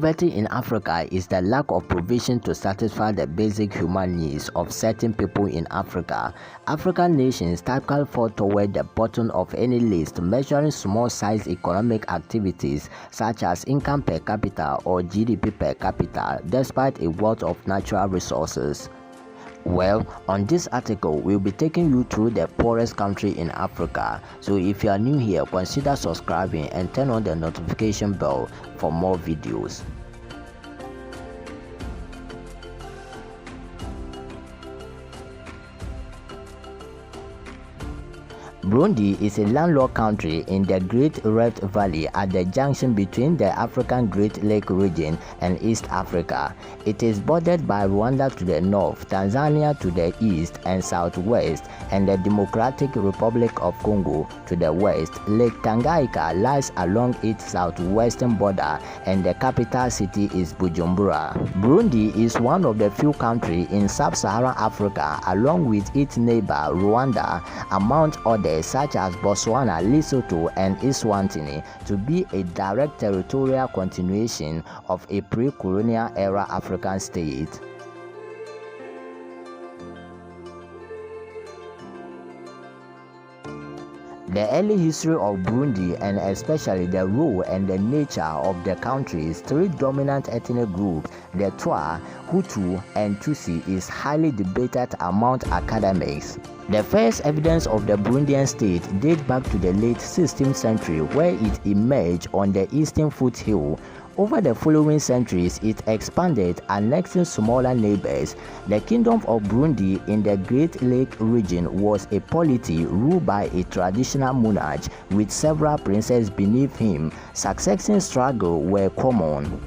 Poverty in Africa is the lack of provision to satisfy the basic human needs of certain people in Africa. African nations typically fall toward the bottom of any list measuring small-sized economic activities such as income per capita or GDP per capita, despite a wealth of natural resources. Well, on this article, we'll be taking you through the poorest country in Africa. So if you are new here, consider subscribing and turn on the notification bell for more videos. Burundi is a landlocked country in the Great Rift Valley at the junction between the African Great Lake region and East Africa. It is bordered by Rwanda to the north, Tanzania to the east and southwest, and the Democratic Republic of Congo to the west. Lake Tanganyika lies along its southwestern border, and the capital city is Bujumbura. Burundi is one of the few countries in sub-Saharan Africa, along with its neighbor Rwanda, among others such as Botswana, Lesotho, and Eswatini, to be a direct territorial continuation of a pre-colonial era African state. The early history of Burundi, and especially the role and the nature of the country's three dominant ethnic groups, the Twa, Hutu, and Tutsi, is highly debated among academics. The first evidence of the Burundian state dates back to the late 16th century, where it emerged on the eastern foothill. Over the following centuries, it expanded, annexing smaller neighbors. The Kingdom of Burundi in the Great Lake region was a polity ruled by a traditional monarch with several princes beneath him. Succession struggles were common.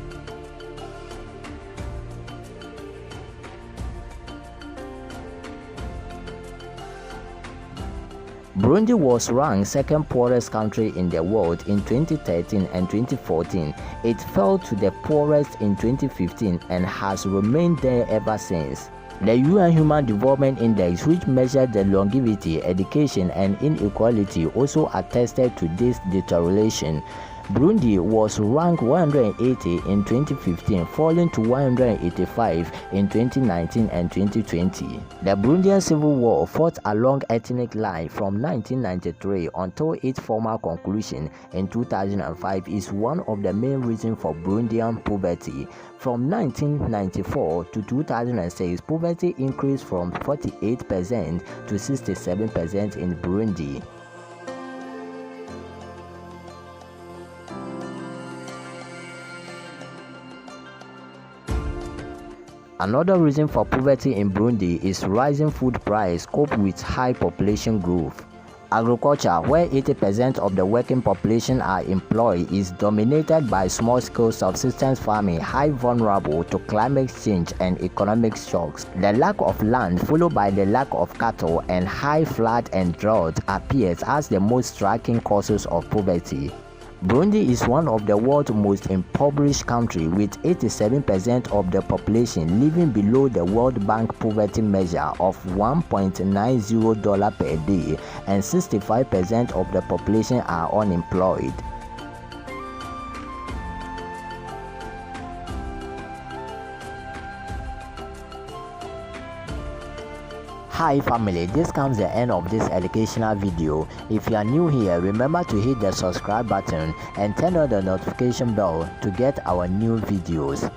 Burundi was ranked second poorest country in the world in 2013 and 2014. It fell to the poorest in 2015 and has remained there ever since. The UN Human Development Index, which measured the longevity, education, and inequality, also attested to this deterioration. Burundi was ranked 180 in 2015, falling to 185 in 2019 and 2020. The Burundian Civil War fought along ethnic lines from 1993 until its formal conclusion in 2005 is one of the main reasons for Burundian poverty. From 1994 to 2006, poverty increased from 48% to 67% in Burundi. Another reason for poverty in Burundi is rising food price coupled with high population growth. Agriculture, where 80% of the working population are employed, is dominated by small-scale subsistence farming, highly vulnerable to climate change and economic shocks. The lack of land, followed by the lack of cattle and high flood and drought, appears as the most striking causes of poverty. Burundi is one of the world's most impoverished countries, with 87% of the population living below the World Bank poverty measure of $1.90 per day, and 65% of the population are unemployed. Hi family, this comes the end of this educational video. If you are new here, remember to hit the subscribe button and turn on the notification bell to get our new videos.